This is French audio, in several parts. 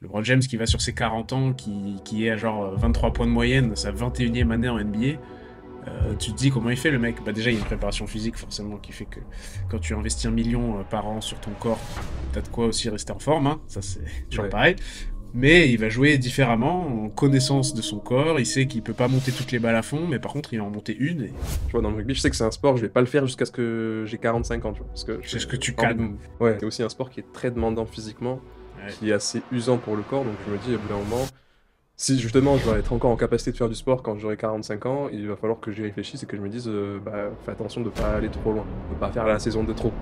LeBron James qui va sur ses 40 ans, qui est à genre 23 points de moyenne, sa 21e année en NBA. Tu te dis comment il fait le mec. Bah déjà il y a une préparation physique forcément qui fait que quand tu investis 1 million par an sur ton corps, t'as de quoi aussi rester en forme, hein. Ça c'est toujours Ouais. pareil. Mais il va jouer différemment, en connaissance de son corps, il sait qu'il peut pas monter toutes les balles à fond, mais par contre il va en monter une, et Tu vois, dans le rugby, je sais que c'est un sport, je vais pas le faire jusqu'à ce que j'ai 45 ans, tu vois. Parce que c'est ce que j'ai tu pas envie de... calmes. Ouais, c'est aussi un sport qui est très demandant physiquement, Ouais. qui est assez usant pour le corps, donc je me dis, au bout d'un moment, si justement je dois être encore en capacité de faire du sport quand j'aurai 45 ans, il va falloir que j'y réfléchisse et que je me dise, bah, fais attention de pas aller trop loin, de pas faire la saison de trop.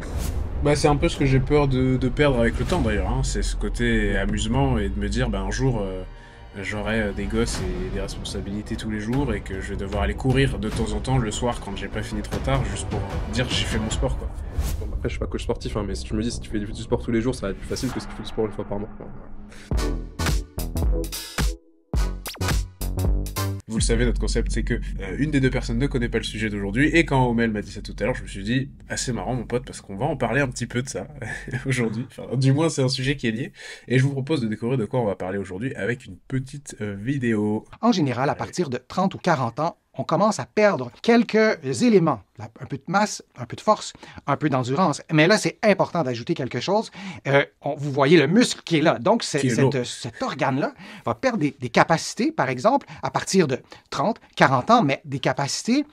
Bah c'est un peu ce que j'ai peur de perdre avec le temps d'ailleurs, hein. C'est ce côté Mm. amusement et de me dire, bah un jour j'aurai des gosses et des responsabilités tous les jours et que je vais devoir aller courir de temps en temps le soir quand j'ai pas fini trop tard, juste pour dire j'ai fait mon sport quoi. Bon, après, je suis pas coach sportif, hein, mais si tu me dis, si tu fais du sport tous les jours, ça va être plus facile que si tu fais du sport une fois par mois. Vous le savez, notre concept, c'est que une des deux personnes ne connaît pas le sujet d'aujourd'hui. Et quand Omel m'a dit ça tout à l'heure, je me suis dit, assez marrant, mon pote, parce qu'on va en parler un petit peu de ça aujourd'hui. Enfin, du moins, c'est un sujet qui est lié. Et je vous propose de découvrir de quoi on va parler aujourd'hui avec une petite vidéo. En général, à Allez. partir de 30 ou 40 ans, on commence à perdre quelques éléments, un peu de masse, un peu de force, un peu d'endurance. Mais là, c'est important d'ajouter quelque chose. Vous voyez le muscle qui est là. Donc, Qui est lourd. cet organe-là va perdre des capacités, par exemple, à partir de 30, 40 ans, mais des capacités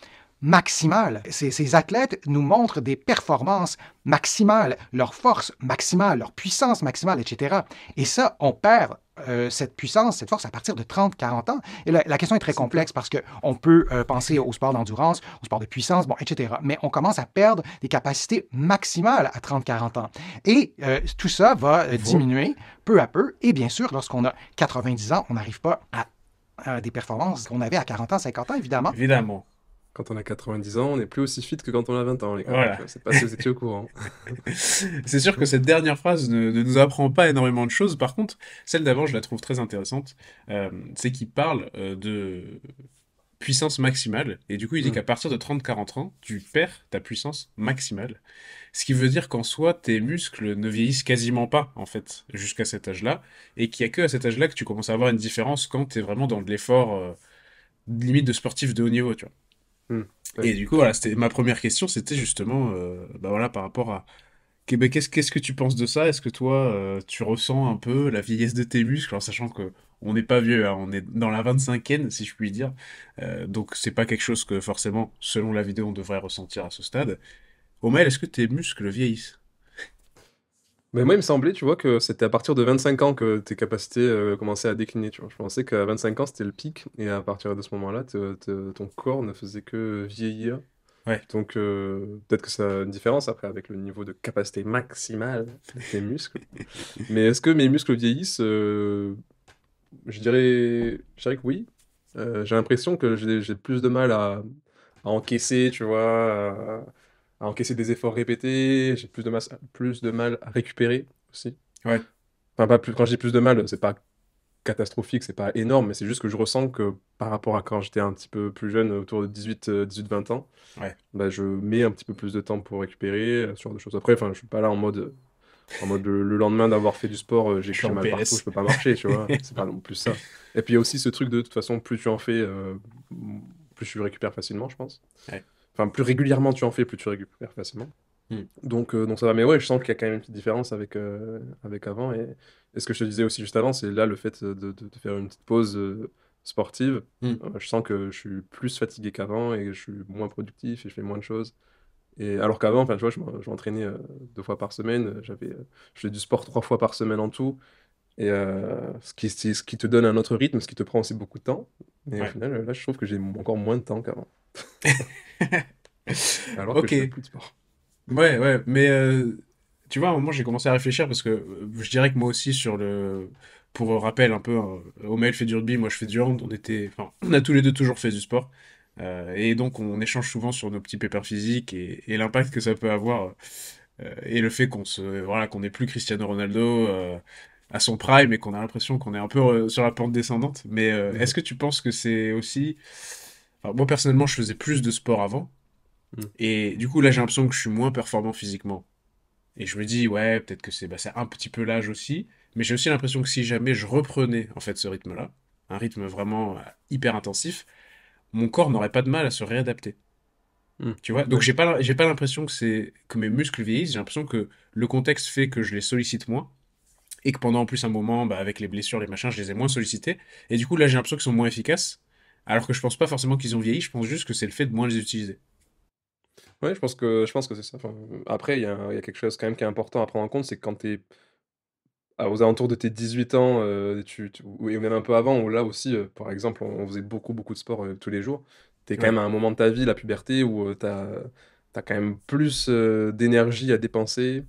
maximales. Ces athlètes nous montrent des performances maximales, leur force maximale, leur puissance maximale, etc. Et ça, on perd cette puissance, cette force à partir de 30, 40 ans. Et la question est très complexe parce qu'on peut penser au sport d'endurance, au sport de puissance, bon, etc. Mais on commence à perdre des capacités maximales à 30, 40 ans. Et tout ça va diminuer peu à peu. Et bien sûr, lorsqu'on a 90 ans, on n'arrive pas à des performances qu'on avait à 40 ans, 50 ans, évidemment. Évidemment. Quand on a 90 ans, on n'est plus aussi fit que quand on a 20 ans, les gars. Voilà. Je sais pas si vous étiez au courant. C'est sûr que cette dernière phrase ne nous apprend pas énormément de choses. Par contre, celle d'avant, je la trouve très intéressante. C'est qu'il parle de puissance maximale. Et du coup, il dit Hmm. qu'à partir de 30-40 ans, tu perds ta puissance maximale. Ce qui veut dire qu'en soi, tes muscles ne vieillissent quasiment pas, en fait, jusqu'à cet âge-là. Et qu'il n'y a que à cet âge-là que tu commences à avoir une différence quand tu es vraiment dans de l'effort, limite de sportif de haut niveau, tu vois. Hmm. Ouais. Et du coup, voilà, c'était ma première question, c'était justement, bah voilà, par rapport à ben, qu'est-ce que tu penses de ça? Est-ce que toi, tu ressens un peu la vieillesse de tes muscles, en sachant que on n'est pas vieux, hein, on est dans la 25e, si je puis dire. Donc c'est pas quelque chose que forcément, selon la vidéo, on devrait ressentir à ce stade. Omael, est-ce que tes muscles vieillissent? Mais moi, il me semblait, tu vois, que c'était à partir de 25 ans que tes capacités commençaient à décliner, tu vois. Je pensais qu'à 25 ans, c'était le pic, et à partir de ce moment-là, ton corps ne faisait que vieillir. Ouais. Donc, peut-être que ça a une différence après avec le niveau de capacité maximale de tes muscles. Mais est-ce que mes muscles vieillissent? Je dirais que oui. J'ai l'impression que j'ai plus de mal à encaisser, tu vois, à encaisser des efforts répétés. J'ai plus de mal à récupérer aussi. Ouais. Enfin, pas plus, quand je dis plus de mal, c'est pas catastrophique, c'est pas énorme, mais c'est juste que je ressens que par rapport à quand j'étais un petit peu plus jeune, autour de 18-20 ans, Ouais. bah, je mets un petit peu plus de temps pour récupérer, ce genre de choses. Après, enfin, je suis pas là en mode le lendemain d'avoir fait du sport, j'ai Je suis j'ai en mal partout, je PLS. peux pas marcher, tu vois. C'est pas non plus ça. Et puis il y a aussi ce truc de toute façon, plus tu en fais, plus tu récupères facilement, je pense. Ouais. Enfin, plus régulièrement tu en fais, plus tu récupères facilement. Hmm. Donc ça va. Mais ouais, je sens qu'il y a quand même une petite différence avec avant. Et ce que je te disais aussi juste avant, c'est là le fait de faire une petite pause sportive. Hmm. Je sens que je suis plus fatigué qu'avant et je suis moins productif et je fais moins de choses. Et alors qu'avant, enfin, tu vois, je m'entraînais 2 fois par semaine. Je fais du sport 3 fois par semaine en tout. Et ce qui te donne un autre rythme, ce qui te prend aussi beaucoup de temps. Mais au Ouais. final, là, je trouve que j'ai encore moins de temps qu'avant. Alors que je fais Ok. plus de sport. Ouais, ouais, mais tu vois, à un moment j'ai commencé à réfléchir parce que je dirais que moi aussi sur le, pour rappel un peu, hein, Omael fait du rugby, moi je fais du hand, enfin, on a tous les deux toujours fait du sport. Et donc on échange souvent sur nos petits pépins physiques et l'impact que ça peut avoir, et le fait voilà, qu'on n'est plus Cristiano Ronaldo à son prime et qu'on a l'impression qu'on est un peu sur la pente descendante. Mais est-ce que tu penses que c'est aussi, enfin, moi personnellement je faisais plus de sport avant. Mm. Et du coup, là, j'ai l'impression que je suis moins performant physiquement. Et je me dis, ouais, peut-être que c'est un petit peu l'âge aussi. Mais j'ai aussi l'impression que si jamais je reprenais en fait ce rythme-là, un rythme vraiment hyper intensif, mon corps n'aurait pas de mal à se réadapter. Tu vois? Donc Ouais. j'ai pas l'impression que c'est que mes muscles vieillissent, j'ai l'impression que le contexte fait que je les sollicite moins et que pendant en plus un moment, bah, avec les blessures, les machins, je les ai moins sollicités. Et du coup, là, j'ai l'impression qu'ils sont moins efficaces. Alors que je pense pas forcément qu'ils ont vieilli, je pense juste que c'est le fait de moins les utiliser. Ouais, je pense que c'est ça. Enfin, après, il y a quelque chose quand même qui est important à prendre en compte, c'est que quand tu es aux alentours de tes 18 ans, ou et même un peu avant, où là aussi, par exemple, on faisait beaucoup, beaucoup de sport tous les jours. Tu es quand Ouais, même à un moment de ta vie, la puberté, où tu as quand même plus d'énergie à dépenser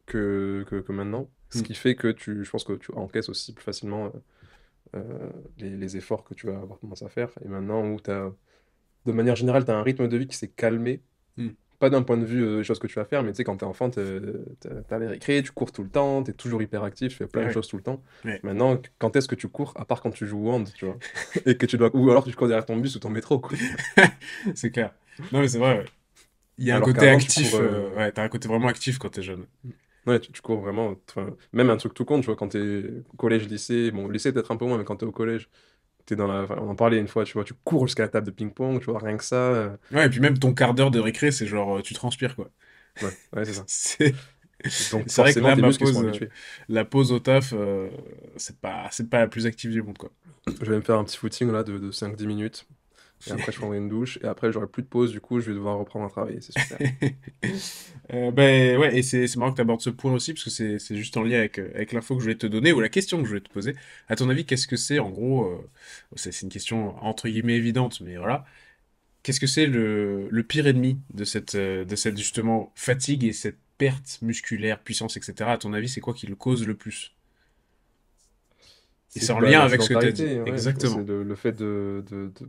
que maintenant. Ce hmm, qui fait que je pense que tu encaisses aussi plus facilement les efforts que tu vas avoir tendance à faire. Et maintenant, où de manière générale, tu as un rythme de vie qui s'est calmé. hmm, Pas d'un point de vue des choses que tu vas faire, mais tu sais, quand t'es enfant, t'as les récrés, tu cours tout le temps, t'es toujours hyper actif, tu fais plein de ouais, choses tout le temps. ouais. Maintenant, quand est-ce que tu cours, à part quand tu joues au hand, tu vois? Et que tu dois... Ou alors tu cours derrière ton bus ou ton métro, quoi. C'est clair. Non, mais c'est vrai, ouais. Il y a un Alors côté qu'avant, tu cours... actif, ouais, t'as un côté vraiment actif quand t'es jeune. Ouais, tu cours vraiment... Enfin, même un truc tout con, tu vois, quand t'es au collège, lycée... Bon, lycée peut-être un peu moins, mais quand t'es au collège, t'es dans la... enfin, on en parlait une fois, tu vois, tu cours jusqu'à la table de ping-pong, tu vois, rien que ça... Ouais, et puis même ton quart d'heure de récré, c'est genre, tu transpires, quoi. Ouais, ouais, c'est ça. C'est Donc c'est vrai que forcément, là, tes muscles, ils sont habitués. la pause au taf, c'est pas la plus active du monde, quoi. Je vais me faire un petit footing, là, de 5-10 minutes. Et après, je prendrai une douche. Et après, j'aurai plus de pause. Du coup, je vais devoir reprendre à travailler. C'est super. Ben ouais, et c'est marrant que tu abordes ce point aussi, parce que c'est juste en lien avec l'info que je voulais te donner, ou la question que je voulais te poser. À ton avis, qu'est-ce que c'est, en gros, c'est une question entre guillemets évidente, mais voilà. Qu'est-ce que c'est le pire ennemi de cette justement fatigue et cette perte musculaire, puissance, etc. À ton avis, c'est quoi qui le cause le plus? Et C'est c'est en bah, lien la avec ce que tu as dit. sédentarité. Ouais, je pense que c'est Exactement. le fait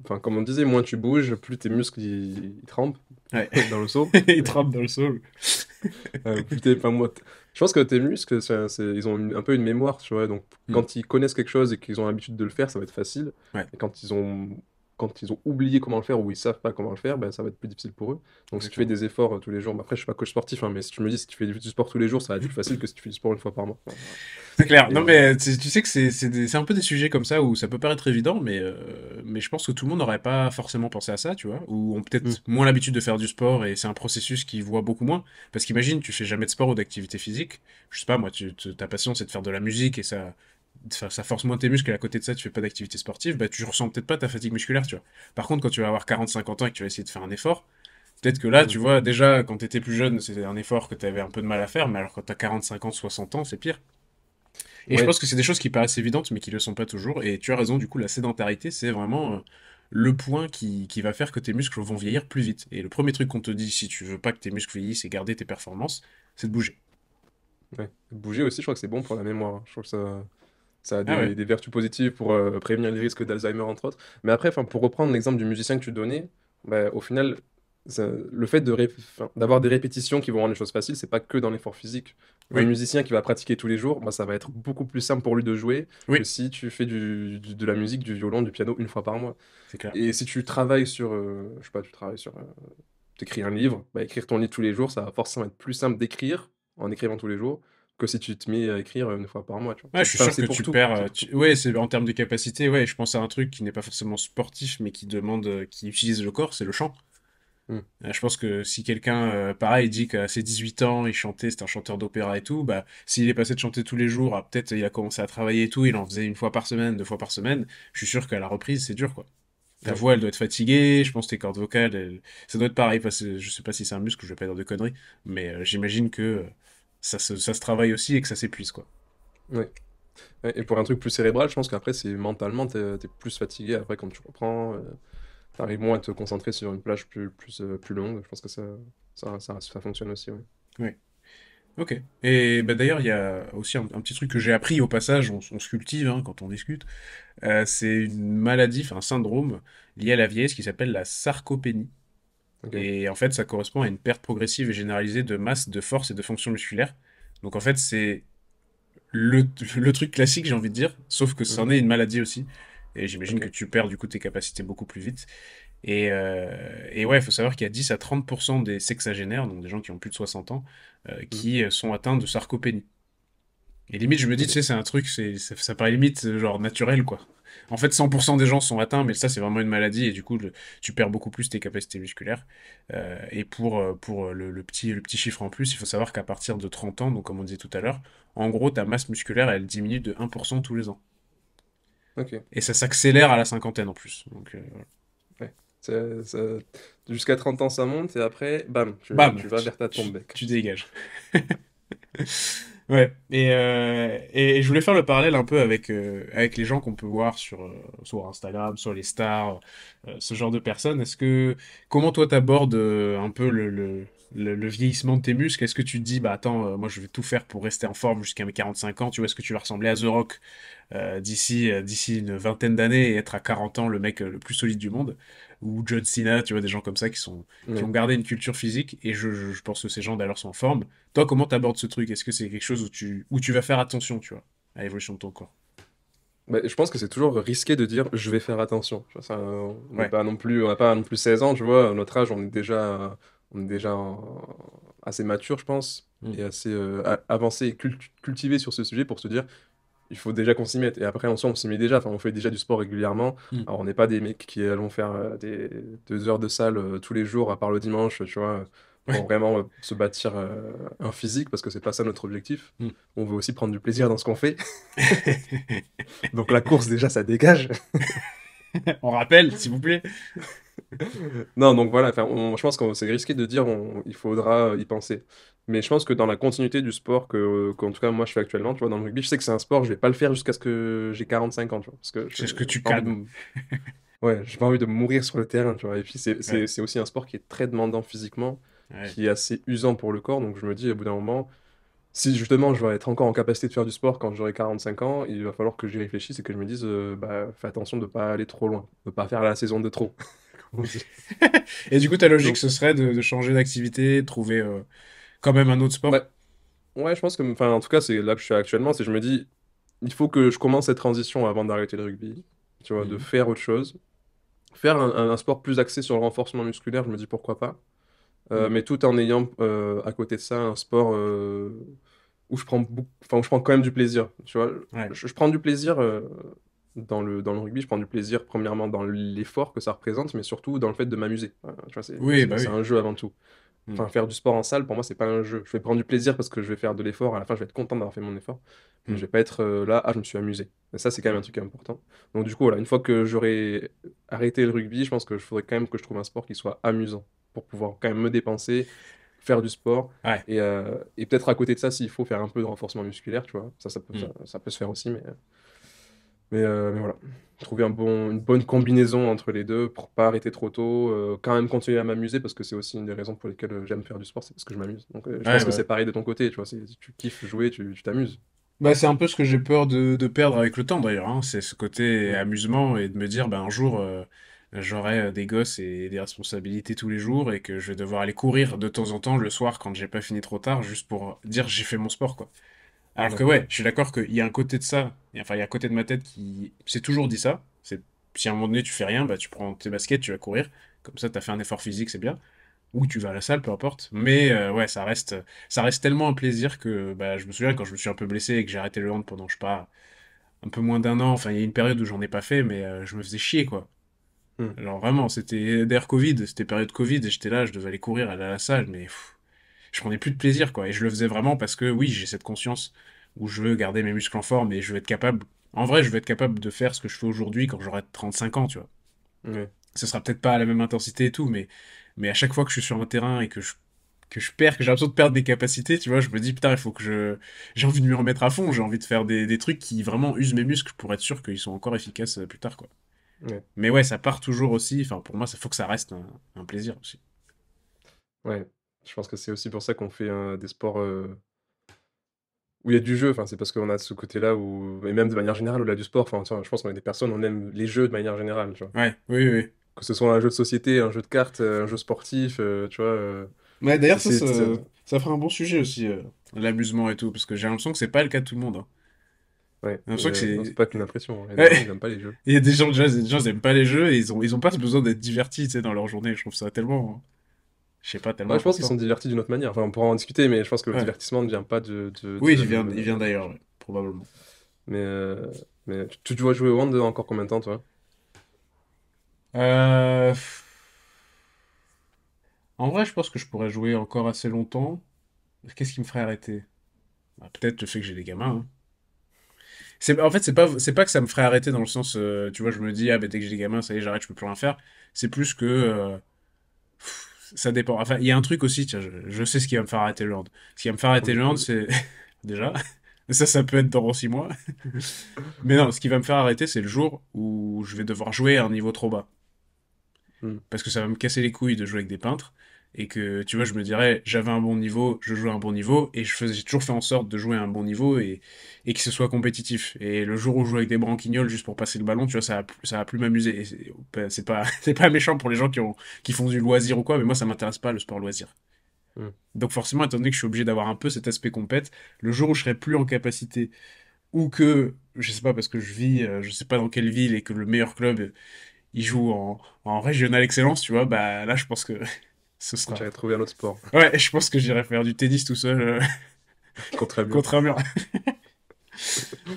enfin, comme on disait, moins tu bouges, plus tes muscles ils trempent Ouais. dans le seau. Il trempe dans le sol. Enfin, je pense que tes muscles, ils ont un peu une mémoire, tu vois. Donc, Hmm. quand ils connaissent quelque chose et qu'ils ont l'habitude de le faire, ça va être facile. Ouais, Et quand ils ont oublié comment le faire ou ils savent pas comment le faire, ben, ça va être plus difficile pour eux. Donc, si tu fais exactement. des efforts tous les jours, bah, après, je suis pas coach sportif, hein, mais si tu me dis si tu fais du sport tous les jours, ça va être plus facile que si tu fais du sport une fois par mois. Enfin, voilà. C'est clair. Non, Et mais tu sais que c'est un peu des sujets comme ça où ça peut paraître évident, mais je pense que tout le monde n'aurait pas forcément pensé à ça, tu vois, ou ont hmm, peut-être moins l'habitude de faire du sport et c'est un processus qu'ils voient beaucoup moins. Parce qu'imagine, tu fais jamais de sport ou d'activité physique. Je sais pas, moi, ta passion c'est de faire de la musique et ça force moins tes muscles et à côté de ça, tu fais pas d'activité sportive, bah tu ressens peut-être pas ta fatigue musculaire, tu vois. Par contre, quand tu vas avoir 40-50 ans et que tu vas essayer de faire un effort, peut-être que là, hmm. tu vois, déjà, quand t'étais plus jeune, c'était un effort que t'avais un peu de mal à faire, mais alors quand t'as 40-50, 60 ans, c'est pire. Et je Ouais, pense que c'est des choses qui paraissent évidentes, mais qui ne le sont pas toujours. Et tu as raison, du coup, la sédentarité, c'est vraiment le point qui va faire que tes muscles vont vieillir plus vite. Et le premier truc qu'on te dit, si tu veux pas que tes muscles vieillissent et garder tes performances, c'est de bouger. ouais. Bouger aussi, je crois que c'est bon pour la mémoire, hein. Je trouve que ça a Ah ouais. des vertus positives pour prévenir les risques d'Alzheimer, entre autres. Mais après, enfin, pour reprendre l'exemple du musicien que tu donnais, bah, au final, le fait enfin, d'avoir des répétitions qui vont rendre les choses faciles, c'est pas que dans l'effort physique. Un Oui, musicien qui va pratiquer tous les jours, bah, ça va être beaucoup plus simple pour lui de jouer que oui, si tu fais de la musique, du violon, du piano une fois par mois. c'est clair. Et si tu travailles sur, je sais pas, t'écris un livre, bah, écrire ton livre tous les jours, ça va forcément être plus simple d'écrire en écrivant tous les jours que si tu te mets à écrire une fois par mois, tu vois. Ouais, je suis Enfin, sûr c'est que pour tu tout, perds. c'est pour tout. Ouais, c'est en termes de capacité. Ouais, je pense à un truc qui n'est pas forcément sportif, mais qui demande, qui utilise le corps, c'est le chant. Mm. Je pense que si quelqu'un, pareil, dit qu'à ses 18 ans, il chantait, c'était un chanteur d'opéra et tout, bah, s'il est passé de chanter tous les jours, peut-être il a commencé à travailler et tout, il en faisait une fois par semaine, deux fois par semaine, je suis sûr qu'à la reprise, c'est dur, quoi. Ta Ouais. voix, elle doit être fatiguée, je pense que tes cordes vocales, ça doit être pareil, parce que je sais pas si c'est un muscle, je vais pas dire de conneries, mais j'imagine que ça se travaille aussi et que ça s'épuise, quoi. Ouais. Ouais, et pour un truc plus cérébral, je pense qu'après, c'est mentalement, t'es plus fatigué après quand tu reprends. T'arrives moins à te concentrer sur une plage plus longue. Je pense que ça fonctionne aussi, ouais. Ouais. Ok. Et bah, d'ailleurs, il y a aussi un petit truc que j'ai appris au passage, on se cultive hein, quand on discute. C'est une maladie, enfin un syndrome lié à la vieillesse qui s'appelle la sarcopénie. Ok. Et en fait, ça correspond à une perte progressive et généralisée de masse, de force et de fonction musculaire. Donc en fait, c'est le, le truc classique, j'ai envie de dire, sauf que Mhm. c'en est une maladie aussi. Et j'imagine Ok. que tu perds du coup tes capacités beaucoup plus vite. Et ouais, il faut savoir qu'il y a 10 à 30% des sexagénaires, donc des gens qui ont plus de 60 ans, Mhm. qui sont atteints de sarcopénie. Et limite, je me dis, tu sais, c'est un truc, ça paraît limite, genre, naturel, quoi. En fait, 100% des gens sont atteints, mais ça, c'est vraiment une maladie, et du coup, tu perds beaucoup plus tes capacités musculaires. Et pour le petit chiffre en plus, il faut savoir qu'à partir de 30 ans, donc comme on disait tout à l'heure, en gros, ta masse musculaire, elle diminue de 1% tous les ans. Ok. Et ça s'accélère à la cinquantaine en plus. Donc, voilà. Ouais. Jusqu'à 30 ans, ça monte, et après, bam, Bam, tu vas vers ta tombe, tu, mec. tu dégages. Ouais, et je voulais faire le parallèle un peu avec les gens qu'on peut voir sur Instagram, sur les stars, ce genre de personnes. Comment toi t'abordes un peu le vieillissement de tes muscles? Est-ce que tu te dis, bah attends, moi je vais tout faire pour rester en forme jusqu'à mes 45 ans, tu vois, est-ce que tu vas ressembler à The Rock d'ici une vingtaine d'années et être à 40 ans le mec le plus solide du monde? Ou John Cena, tu vois, des gens comme ça qui ont Ouais. gardé une culture physique, et je pense que ces gens d'ailleurs sont en forme. Toi, comment t'abordes ce truc? Est-ce que c'est quelque chose où tu vas faire attention, tu vois, à l'évolution de ton corps? Bah, je pense que c'est toujours risqué de dire je vais faire attention. Tu vois, Ouais. on n'a pas non plus 16 ans, tu vois, à notre âge, on est déjà assez mature, je pense, Mm. et assez avancé et cultivé sur ce sujet pour se dire il faut déjà qu'on s'y mette. Et après, en soi, on s'y met déjà, enfin, on fait déjà du sport régulièrement. Mm. Alors, on n'est pas des mecs qui allons faire des 2 heures de salle tous les jours, à part le dimanche, tu vois, pour Ouais. vraiment se bâtir un physique, parce que c'est pas ça notre objectif. Mm. On veut aussi prendre du plaisir dans ce qu'on fait. Donc la course, déjà, ça dégage. On rappelle, s'il vous plaît. Non, donc voilà, enfin, je pense que c'est risqué de dire il faudra y penser. Mais je pense que dans la continuité du sport qu'en tout cas moi je fais actuellement, tu vois, dans le rugby, je sais que c'est un sport, je vais pas le faire jusqu'à ce que j'ai 45 ans, tu vois, parce que C'est ce que j'ai tu pas envie de, cannes. ouais, j'ai pas envie de mourir sur le terrain, tu vois. Et puis Ouais. c'est aussi un sport qui est très demandant physiquement, Ouais. qui est assez usant pour le corps, donc je me dis au bout d'un moment, si justement je vais être encore en capacité de faire du sport quand j'aurai 45 ans, il va falloir que j'y réfléchisse et que je me dise, bah, fais attention de pas aller trop loin, de pas faire la saison de trop, comme on dit. Et du coup, ta logique, Donc, ce serait de changer d'activité, de trouver quand même un autre sport? bah, ouais, je pense que, enfin, en tout cas, c'est là que je suis actuellement, c'est je me dis, il faut que je commence cette transition avant d'arrêter le rugby, tu vois, de Mhm. faire autre chose. Faire un sport plus axé sur le renforcement musculaire, je me dis pourquoi pas. Mm. Mais tout en ayant à côté de ça un sport où enfin, où je prends quand même du plaisir, tu vois. Ouais. Je prends du plaisir dans le rugby, je prends du plaisir premièrement dans l'effort que ça représente, mais surtout dans le fait de m'amuser. Tu vois, Oui, bah c'est oui. un jeu avant tout. Mm. Enfin, faire du sport en salle, pour moi, c'est pas un jeu. Je vais prendre du plaisir parce que je vais faire de l'effort. À la fin, je vais être content d'avoir fait mon effort. Mais je Mm. vais pas être là, ah, je me suis amusé. Et ça, c'est quand même un truc important. Donc, du coup, voilà, une fois que j'aurai arrêté le rugby, je pense que je faudrait quand même que je trouve un sport qui soit amusant pour pouvoir quand même me dépenser, faire du sport. Ouais. Et peut-être à côté de ça, s'il faut faire un peu de renforcement musculaire, tu vois. Mm. Ça peut se faire aussi, mais voilà. Trouver une bonne combinaison entre les deux pour pas arrêter trop tôt, quand même continuer à m'amuser parce que c'est aussi une des raisons pour lesquelles j'aime faire du sport, c'est parce que je m'amuse. Donc je Ouais, pense que bah c'est ouais. pareil de ton côté, tu vois, tu kiffes jouer, tu t'amuses. Bah, c'est un peu ce que j'ai peur de perdre avec le temps d'ailleurs, hein. C'est ce côté Mm. amusement et de me dire, bah, un jour, j'aurai des gosses et des responsabilités tous les jours et que je vais devoir aller courir de temps en temps le soir quand j'ai pas fini trop tard, juste pour dire j'ai fait mon sport, quoi. Alors que Ouais. ouais, je suis d'accord qu'il y a un côté de ça, enfin il y a un côté de ma tête qui s'est toujours dit ça. C'est si à un moment donné tu fais rien, bah tu prends tes baskets, tu vas courir, comme ça t'as fait un effort physique, c'est bien. Ou tu vas à la salle, peu importe. Mais ouais, ça reste tellement un plaisir que bah, je me souviens quand je me suis un peu blessé et que j'ai arrêté le hand pendant, je sais pas, un peu moins d'un an. Enfin, il y a une période où j'en ai pas fait, mais je me faisais chier, quoi. Mm. Alors vraiment, c'était d'air Covid, c'était période Covid, et j'étais là, je devais aller courir, aller à la salle, mais je prenais plus de plaisir, quoi. Et je le faisais vraiment parce que oui, j'ai cette conscience où je veux garder mes muscles en forme et je veux être capable. En vrai, je veux être capable de faire ce que je fais aujourd'hui quand j'aurai 35 ans, tu vois. Ouais. Ce sera peut-être pas à la même intensité et tout, mais à chaque fois que je suis sur un terrain et que je perds, que j'ai l'impression de perdre des capacités, tu vois, je me dis, putain, il faut que j'ai envie de m'y remettre à fond, j'ai envie de faire des trucs qui vraiment usent mes muscles pour être sûr qu'ils sont encore efficaces plus tard, quoi. Ouais. Mais ouais, ça part toujours aussi, enfin, pour moi, ça faut que ça reste un plaisir aussi. Ouais. Je pense que c'est aussi pour ça qu'on fait des sports où il y a du jeu. Enfin, c'est parce qu'on a ce côté-là où, et même de manière générale, au-delà du sport, enfin, tu vois, je pense qu'on est des personnes, on aime les jeux de manière générale, tu vois. Ouais, oui, oui, oui. Que ce soit un jeu de société, un jeu de cartes, un jeu sportif, tu vois. Ouais, d'ailleurs, ça, ça, C'est ça fera un bon sujet aussi, l'amusement et tout, parce que j'ai l'impression que c'est pas le cas de tout le monde, hein. Ouais, J'ai l'impression que non, c'est c'est. pas qu'une impression, hein. Il y a des gens, ils Ouais. aiment pas les jeux. Il y a des gens, ils aiment pas les jeux et ils ont pas ce besoin d'être divertis, tu sais, dans leur journée. Je trouve ça tellement, je sais pas, tellement Ouais, je pense qu'ils sont important. divertis d'une autre manière. Enfin, on pourra en discuter, mais je pense que le Ouais. divertissement ne vient pas Oui, de il vient d'ailleurs, ouais. probablement. Mais, euh, mais tu dois jouer au hand encore combien de temps, toi? Euh, En vrai, je pense que je pourrais jouer encore assez longtemps. Qu'est-ce qui me ferait arrêter? Bah, peut-être le fait que j'ai des gamins, hein. En fait, c'est pas que ça me ferait arrêter dans le sens, tu vois, je me dis, ah, bah, dès que j'ai des gamins, ça y est, j'arrête, je peux plus rien faire. C'est plus que, ça dépend. Enfin, il y a un truc aussi, tiens, je sais ce qui va me faire arrêter le hand. Ce qui va me faire arrêter Prendre du le hand, poids. c'est, déjà, ça peut être dans 6 mois. Mais non, ce qui va me faire arrêter, c'est le jour où je vais devoir jouer à un niveau trop bas. Hmm. Parce que ça va me casser les couilles de jouer avec des peintres. Et que, tu vois, je me dirais, j'avais un bon niveau, je jouais à un bon niveau, et j'ai toujours fait en sorte de jouer à un bon niveau et que ce soit compétitif. Et le jour où je joue avec des branquignoles juste pour passer le ballon, tu vois, ça va plus m'amuser. Et c'est pas, c'est pas méchant pour les gens qui font du loisir ou quoi, mais moi, ça m'intéresse pas, le sport loisir. Hmm. Donc forcément, étant donné que je suis obligé d'avoir un peu cet aspect compète, le jour où je serai plus en capacité, ou que, je sais pas, parce que je vis, je sais pas dans quelle ville, et que le meilleur club, il joue en régional excellence, tu vois, bah là, je pense que ce sera. J'aurais trouvé un autre sport Ouais, je pense que j'irai faire du tennis tout seul contre un mur. contre un mur.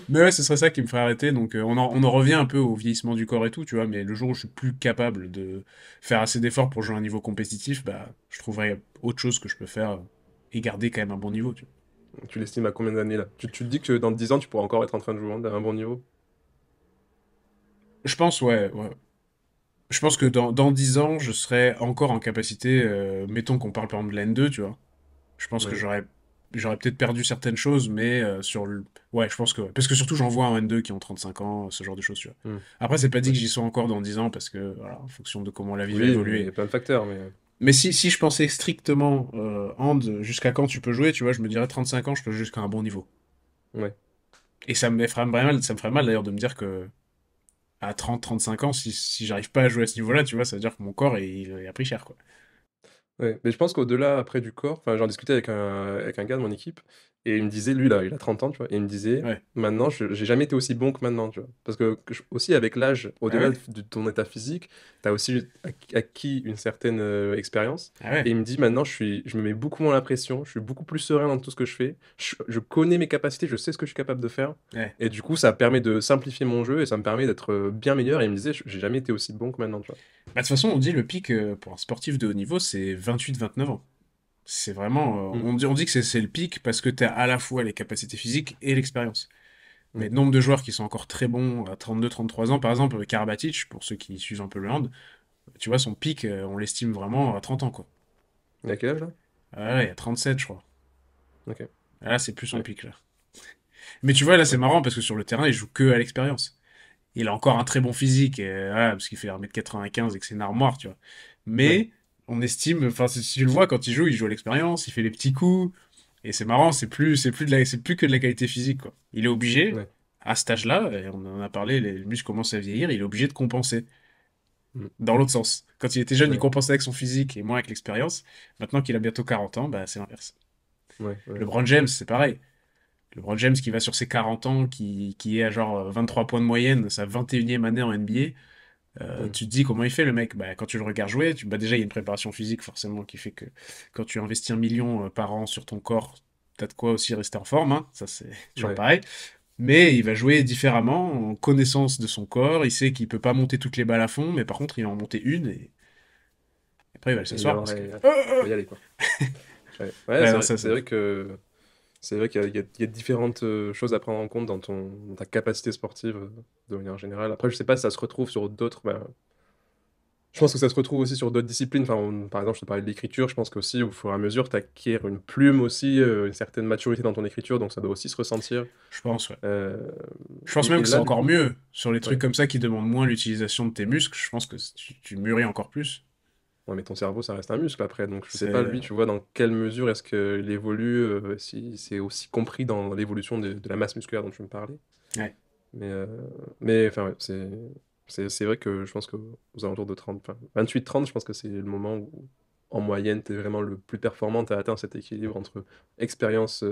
Mais ouais, ce serait ça qui me ferait arrêter. Donc on en revient un peu au vieillissement du corps et tout, tu vois. Mais le jour où je suis plus capable de faire assez d'efforts pour jouer à un niveau compétitif, bah je trouverai autre chose que je peux faire et garder quand même un bon niveau, tu vois. Tu l'estimes à combien d'années là? Tu te dis que dans 10 ans, tu pourras encore être en train de jouer au hand à un bon niveau? Je pense, ouais, ouais. Je pense que dans 10 ans, je serai encore en capacité, mettons qu'on parle par exemple de la N2, tu vois. Je pense que Oui. j'aurais peut-être perdu certaines choses, mais sur le. Ouais, je pense que ouais. Parce que surtout, j'en vois un N2 qui ont 35 ans, ce genre de choses, tu vois. Hmm. Après, c'est pas dit Ouais. que j'y sois encore dans 10 ans, parce que, voilà, en fonction de comment la vie va Oui, mais il y évoluer. a plein de facteurs, mais Mais si je pensais strictement hand, jusqu'à quand tu peux jouer, tu vois, je me dirais 35 ans, je peux jouer jusqu'à un bon niveau. ouais. Et ça me ferait mal d'ailleurs de me dire que à 30-35 ans, si j'arrive pas à jouer à ce niveau-là, tu vois, ça veut dire que mon corps, il a pris cher, quoi. Ouais, mais je pense qu'au-delà après du corps, enfin, j'en discutais avec un gars de mon équipe, et il me disait, lui, là, il a 30 ans, tu vois, et il me disait, Ouais. maintenant, j'ai jamais été aussi bon que maintenant, tu vois. Parce que aussi, avec l'âge, Ah au-delà ouais? de ton état physique, tu as aussi acquis une certaine expérience. Ah Et ouais? il me dit, maintenant, je me mets beaucoup moins la pression, je suis beaucoup plus serein dans tout ce que je fais, je connais mes capacités, je sais ce que je suis capable de faire, Ouais. et du coup, ça permet de simplifier mon jeu, et ça me permet d'être bien meilleur. Et il me disait, j'ai jamais été aussi bon que maintenant, tu vois. Bah, de toute façon, on dit le pic pour un sportif de haut niveau, c'est 28-29 ans. C'est vraiment. Mm. On dit que c'est le pic parce que tu as à la fois les capacités physiques et l'expérience. Mais Mm. nombre de joueurs qui sont encore très bons à 32-33 ans, par exemple, Karabatic, pour ceux qui suivent un peu le hand, tu vois, son pic, on l'estime vraiment à 30 ans, quoi. Il a quel âge, là? Ah, là, il y a 37, je crois. Ok. Ah, là, c'est plus son Ouais. pic, là. Mais tu vois, là, c'est Ouais. marrant parce que sur le terrain, il joue que à l'expérience. Il a encore un très bon physique, voilà, parce qu'il fait 1m95 et que c'est une armoire, tu vois. Ouais. Mais on estime, enfin, si tu le vois quand il joue à l'expérience, il fait les petits coups. Et c'est marrant, c'est plus que de la qualité physique, quoi. Il est obligé, Ouais. à cet âge-là, et on en a parlé, les muscles commencent à vieillir, il est obligé de compenser. Mm. Dans l'autre sens. Quand il était jeune, il Ouais. compensait avec son physique et moins avec l'expérience. Maintenant qu'il a bientôt 40 ans, bah, c'est l'inverse. Ouais. Ouais. LeBron James, c'est pareil. LeBron James qui va sur ses 40 ans, qui est à genre 23 points de moyenne, sa 21e année en NBA, Mm. tu te dis comment il fait le mec. Bah, quand tu le regardes jouer, bah, déjà il y a une préparation physique forcément qui fait que quand tu investis 1 million par an sur ton corps, t'as de quoi aussi rester en forme, hein. Ça c'est toujours Ouais. pareil. Mais il va jouer différemment, en connaissance de son corps. Il sait qu'il peut pas monter toutes les balles à fond, mais par contre il va en monter une et après il va Et s'asseoir parce que. faut y aller, quoi. Ouais, ouais, Ouais, c'est non, vrai, ça, c'est ça. vrai que c'est vrai qu'il y a différentes choses à prendre en compte dans ta capacité sportive de manière générale. Après, je sais pas si ça se retrouve sur d'autres. Je pense que ça se retrouve aussi sur d'autres disciplines. Enfin, par exemple, je te parlais de l'écriture. Je pense qu'aussi, au fur et à mesure, tu acquiers une plume aussi, une certaine maturité dans ton écriture, donc ça doit aussi se ressentir. Je pense, ouais. Euh, Je pense et, même et que c'est là, du encore coup, mieux. Sur les trucs ouais. comme ça qui demandent moins l'utilisation de tes muscles, je pense que tu mûris encore plus. Ouais, mais ton cerveau, ça reste un muscle après. Donc, je sais pas, C'est. lui, tu vois, dans quelle mesure est-ce qu'il évolue, si c'est aussi compris dans l'évolution de la masse musculaire dont tu me parlais. Ouais. Mais, euh, mais enfin, ouais, c'est vrai que je pense qu'aux alentours de 30, enfin, 28-30, je pense que c'est le moment où, en moyenne, tu es vraiment le plus performant, tu as atteint cet équilibre entre expérience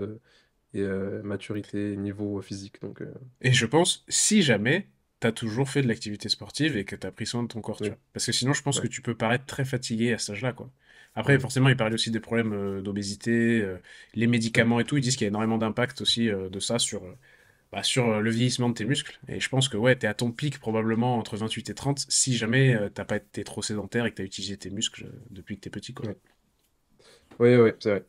et maturité, niveau physique. Donc, Et je pense, si jamais t'as toujours fait de l'activité sportive et que t'as pris soin de ton corps, tu oui, vois. Parce que sinon, je pense que ouais, tu peux paraître très fatigué à cet âge-là, quoi. Après, ouais, forcément, il parlait aussi des problèmes d'obésité, les ouais, médicaments et tout. Ils disent qu'il y a énormément d'impact aussi de ça sur le vieillissement de tes muscles. Et je pense que ouais, t'es à ton pic probablement entre 28 et 30 si jamais t'as pas été trop sédentaire et que t'as utilisé tes muscles depuis que t'es petit, quoi. Ouais. Oui, c'est vrai.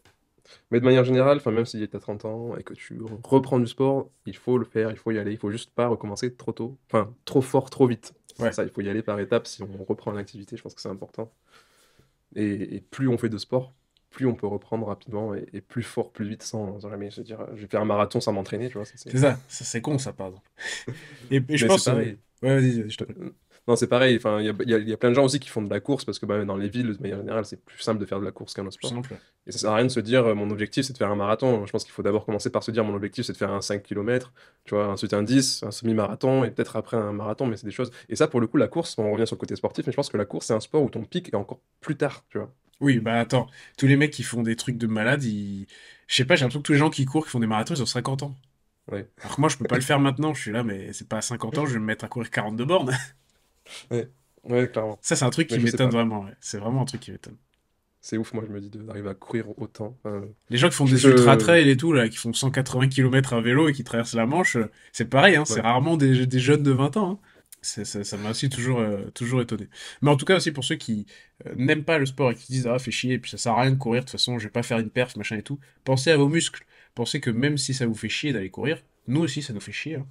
Mais de manière générale, enfin, même si tu as 30 ans et que tu reprends du sport, il faut le faire, il faut y aller, il faut juste pas recommencer trop tôt, enfin, trop fort, trop vite. C'est Ouais. ça, il faut y aller par étapes si on reprend l'activité, je pense que c'est important. Et plus on fait de sport, plus on peut reprendre rapidement et plus fort, plus vite sans jamais se dire je vais faire un marathon sans m'entraîner, tu vois. C'est ça, c'est con ça, par exemple. Et je Mais c'est pense. pareil. Ouais, vas-y, je te prie. Non, c'est pareil. Enfin, il y a plein de gens aussi qui font de la course parce que bah, dans les villes, de manière générale, c'est plus simple de faire de la course qu'un autre Plus sport. simple. Et ça sert à rien de se dire mon objectif c'est de faire un marathon. Je pense qu'il faut d'abord commencer par se dire mon objectif c'est de faire un 5 km, tu vois, ensuite un 10, un semi-marathon et peut-être après un marathon, mais c'est des choses. Et ça, pour le coup, la course, on revient sur le côté sportif, mais je pense que la course c'est un sport où ton pic est encore plus tard, tu vois. Oui, bah attends, tous les mecs qui font des trucs de malade, je sais pas, j'ai l'impression que tous les gens qui courent, qui font des marathons, ils ont 50 ans. Ouais. Alors que moi, je peux pas le faire maintenant, je suis là, mais c'est pas à 50 ans, je vais me mettre à courir 42 bornes. Ouais, ouais, clairement. Ça, c'est un truc Mais qui je sais m'étonne pas. vraiment, ouais. C'est vraiment un truc qui m'étonne. C'est ouf, moi je me dis d'arriver à courir autant. Les gens qui font Je, des je- ultra-trails et tout, là, qui font 180 km à vélo et qui traversent la Manche, c'est pareil, hein, c'est Ouais. rarement des jeunes de 20 ans, hein. Ça m'a aussi toujours étonné. Mais en tout cas aussi pour ceux qui n'aiment pas le sport et qui se disent ah fait chier et puis ça sert à rien de courir de toute façon je vais pas faire une perf machin et tout. Pensez à vos muscles. Pensez que même si ça vous fait chier d'aller courir, nous aussi ça nous fait chier, hein.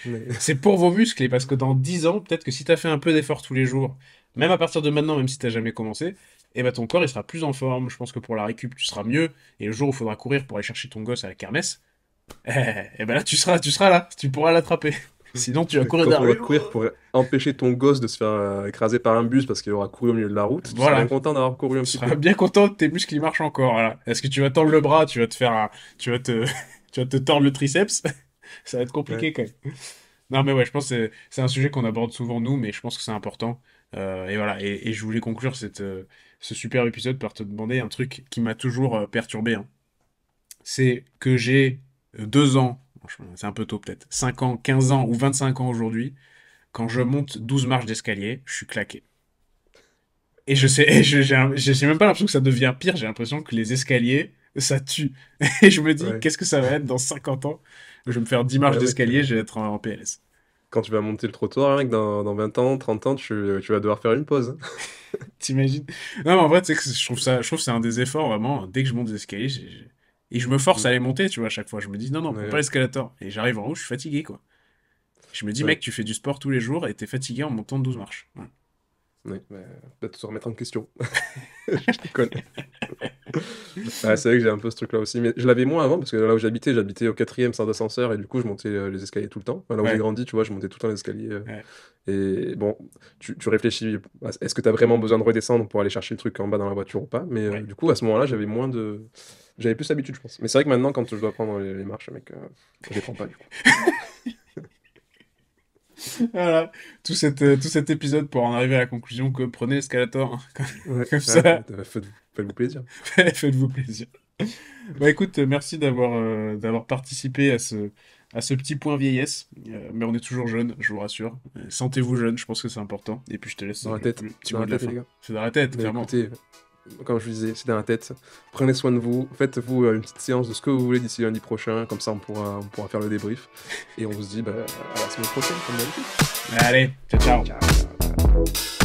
Mais... C'est pour vos muscles et parce que dans 10 ans peut-être que si t'as fait un peu d'effort tous les jours, même à partir de maintenant même si t'as jamais commencé, et ben ton corps il sera plus en forme. Je pense que pour la récup tu seras mieux et le jour où il faudra courir pour aller chercher ton gosse à la kermesse, et ben là tu seras là, tu pourras l'attraper. Sinon tu vas courir Quand on va derrière. courir pour empêcher ton gosse de se faire écraser par un bus parce qu'il aura couru au milieu de la route, tu seras Voilà. bien content d'avoir couru un Tu petit seras peu. bien content que tes muscles ils marchent encore. Voilà. Est-ce que tu vas tendre le bras, tu vas te faire tu vas te tu vas te tordre le triceps? Ça va être Ouais. compliqué quand même. Non mais ouais, je pense que c'est un sujet qu'on aborde souvent nous, mais je pense que c'est important. Et voilà. Et je voulais conclure ce super épisode par te demander un truc qui m'a toujours perturbé, hein. C'est que j'ai 2 ans, franchement, c'est un peu tôt peut-être, 5 ans, 15 ans ou 25 ans aujourd'hui. Quand je monte 12 marches d'escalier, je suis claqué. Et je sais, et j'ai même pas l'impression que ça devient pire, j'ai l'impression que les escaliers, ça tue. Et je me dis, Ouais. qu'est-ce que ça va être dans 50 ans? Je vais me faire 10 marches Ouais, mec, d'escalier, je vais être en PLS. quand tu vas monter le trottoir, mec, dans 20 ans, 30 ans, tu vas devoir faire une pause. T'imagines? Non, mais en vrai, tu sais que je trouve que c'est un des efforts, vraiment. Dès que je monte des escaliers, et je me force Mm. à les monter, tu vois, à chaque fois. Je me dis, non, non, prends pas Ouais, l'escalator. Et j'arrive en haut, je suis fatigué, quoi. Je me dis, mec, ouais, tu fais du sport tous les jours et t'es fatigué en montant 12 marches. Ouais. ouais. Peut-être se remettre en question. Je déconne. Ouais, c'est vrai que j'ai un peu ce truc-là aussi. Mais je l'avais moins avant parce que là où j'habitais au quatrième sans ascenseur et du coup, je montais les escaliers tout le temps. Enfin, là où j'ai Ouais, grandi, tu vois, je montais tout le temps les escaliers. ouais. Et bon, tu réfléchis, est-ce que tu as vraiment besoin de redescendre pour aller chercher le truc en bas dans la voiture ou pas? Mais Ouais. du coup, à ce moment-là, j'avais plus l'habitude, je pense. Mais c'est vrai que maintenant, quand je dois prendre les marches, mec, je les prends pas, du coup. Voilà, tout cet épisode pour en arriver à la conclusion que prenez l'escalator, hein. Ouais, Comme ouais, ça, faites-vous plaisir. faites-vous plaisir. Bah écoute, merci d'avoir participé à ce petit point vieillesse. Mais on est toujours jeune, je vous rassure. Sentez-vous jeune, je pense que c'est important. Et puis je te laisse Dans la le tête, petit dans mot la de la tête, fin. les gars. C'est dans la tête, Mais clairement. écoutez, comme je vous disais, c'est dans la tête. Prenez soin de vous. Faites-vous une petite séance de ce que vous voulez d'ici lundi prochain. Comme ça, on pourra faire le débrief. Et on se dit à la semaine prochaine, comme d'habitude. Allez, ciao, ciao. Ciao, ciao, ciao.